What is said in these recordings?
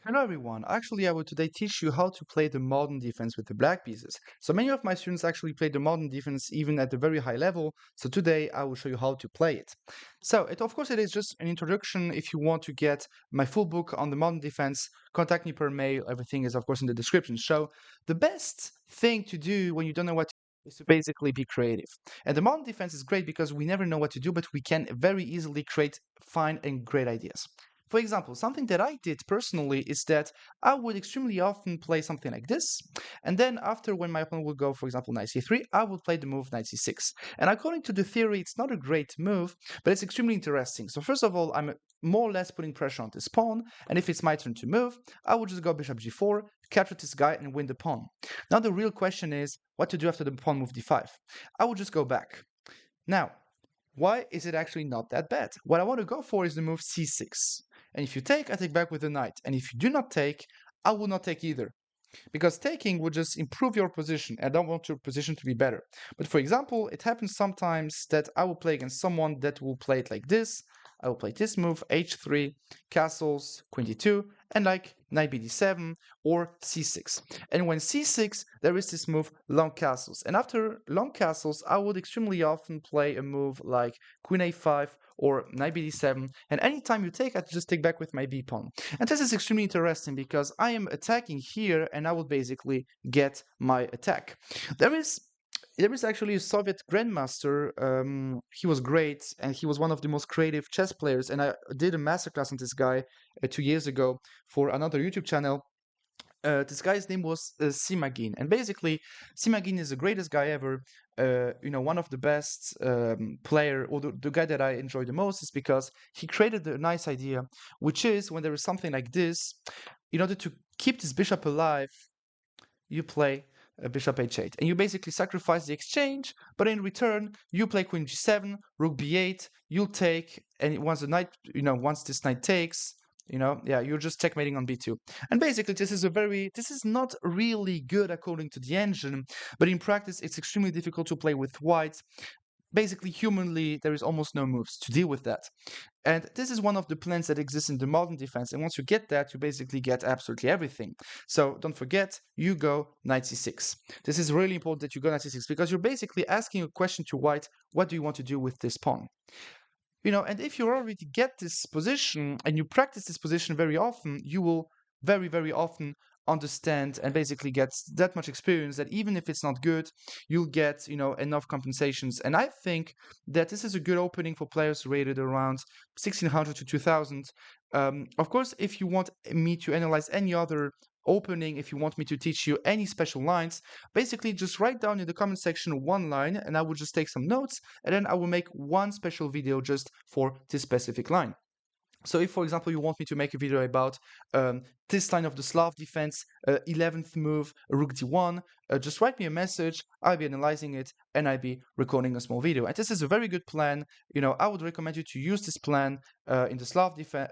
Hello everyone. Actually, I will today teach you how to play the modern defense with the black pieces. So many of my students actually play the modern defense even at the very high level. So today I will show you how to play it. So of course it is just an introduction. If you want to get my full book on the modern defense, contact me per mail. Everything is of course in the description. So the best thing to do when you don't know what to do is to basically be creative. And the modern defense is great because we never know what to do, but we can very easily create fine and great ideas. For example, something that I did personally is that I would extremely often play something like this, and then after when my opponent would go, for example, knight c3, I would play the move knight c6. And according to the theory, it's not a great move, but it's extremely interesting. So first of all, I'm more or less putting pressure on this pawn, and if it's my turn to move, I would just go bishop g4, capture this guy, and win the pawn. Now the real question is what to do after the pawn move d5. I would just go back. Now, why is it actually not that bad? What I want to go for is the move c6. And if you take, I take back with the knight. And if you do not take, I will not take either. Because taking would just improve your position. I don't want your position to be better. But for example, it happens sometimes that I will play against someone that will play it like this. I will play this move, h3, castles, queen d2, and like knight bd7 or c6. And when c6, there is this move, long castles. And after long castles, I would extremely often play a move like queen a5 or knight bd7. And anytime you take, I just take back with my b pawn. And this is extremely interesting because I am attacking here and I will basically get my attack. There is actually a Soviet grandmaster. He was great and he was one of the most creative chess players. And I did a masterclass on this guy 2 years ago for another YouTube channel. This guy's name was Simagin, and basically Simagin is the greatest guy ever. One of the best player, or the guy that I enjoy the most, is because he created a nice idea, which is when there is something like this, in order to keep this bishop alive, you play bishop h8, and you basically sacrifice the exchange, but in return you play queen g7, rook b8, you'll take, and once the knight, once this knight takes, you're just checkmating on b2. And basically this is not really good according to the engine, but in practice it's extremely difficult to play with white. Basically, humanly, there is almost no moves to deal with that. And this is one of the plans that exists in the modern defense. And once you get that, you basically get absolutely everything. So don't forget, you go knight c6. This is really important that you go knight c6 because you're basically asking a question to white, what do you want to do with this pawn? And if you already get this position and you practice this position very often, you will very, very often understand and basically get that much experience that even if it's not good, you'll get, enough compensations. And I think that this is a good opening for players rated around 1600 to 2000. Of course, if you want me to analyze any other opening, if you want me to teach you any special lines, basically just write down in the comment section one line and I will just take some notes and then I will make one special video just for this specific line. So if, for example, you want me to make a video about this line of the Slav defense, 11th move, rook d1, just write me a message, I'll be analyzing it, and I'll be recording a small video. And this is a very good plan. I would recommend you to use this plan in the Slav defense,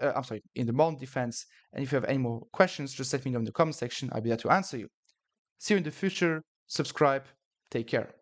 in the modern defense. And if you have any more questions, just let me know in the comment section. I'll be there to answer you. See you in the future. Subscribe. Take care.